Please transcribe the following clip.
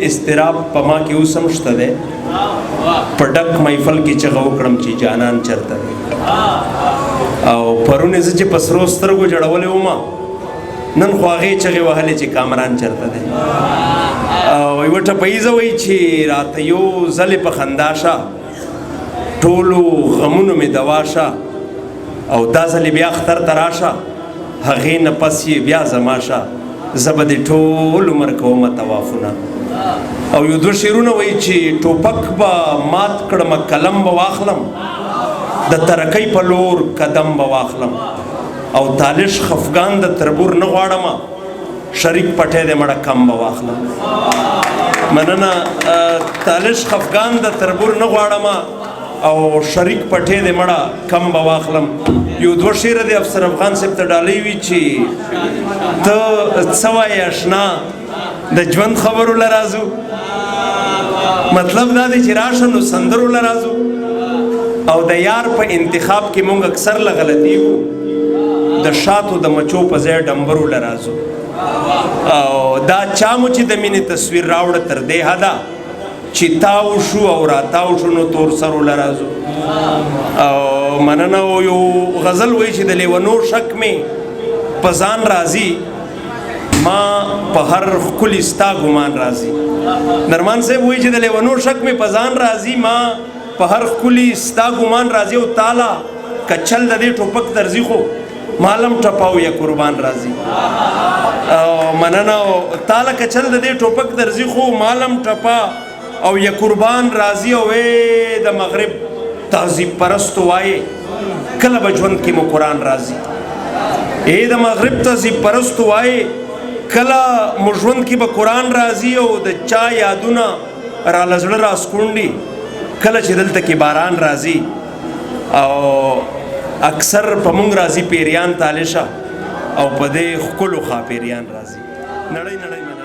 استراب پما کې اوسم شته ده په ډک محفل کې چغه وکړم چې جانان چرته دی او پرونه زه چې په سرو سترګو جړولې وم نن خو هغې چغې وهلې چې کامران چرته دی او یوه ټپیزه وایي چې راته یو ځلې په خندا شه ټولو غمونو مې دوا شه او دا ځلې بیا اختر ته راشه هغې نه پس یې بیا زما شه زه به دې ټول عمر کومه طوافونه او یو دوه شعرونه وایي چې ټوپک به مات کړم قلم به واخلم د ترقۍ په لور قدم به واخلم او تالش خفګان د تربور نه غواړم شریک پټی د مړه کم به واخلم مننه تالش خفګان د تربور نه غواړم او شریک پټی د مړه کم به واخلم یو دوه شعره د افسر افغان صاحب ته ډالۍ وي چې ته څه وایې اشنا د ژوند خبرو له رازو مطلب دا دی چې راشه نو سندرو له رازو او د یار په انتخاب کې مونږ اکثر له غلطي وو د شاتو د مچو په ځای ډمبرو له رازو او دا چا مو چې د مینې تصویر راوړه تر دې حده چې تاو شو او راتاو شو نو تور سرو له رازو او مننه یو غزل وایي چې د لیونو شک مې په ځان راځي ما په هر ښکلي ستا ګمان راځي نرمان صاحب وایي چې د لیونو شک مې په ځان راځي ما په هر ښکلي ستا ګمان راځي او تاله که چل د دې ټوپک درځي خو مالم ټپاو یا قربان راځي او مننه تاله که چل د دې ټوپک درځي خو مالم ټپا او یا قربان راځي او د مغرب تهذیب پرستو وایي کله به ژوند کې مو قرآن راځي د مغرب تهذیب پرستو وایي کله مو ژوند کې به قرآن راځي او د چا یادونه را له زړه راسکونډي کله چې دلته کې باران راځي او اکثر په مونږ راځي پیریان تالشه او په دې ښکلو ښاپیریان راځي نړۍ نړۍ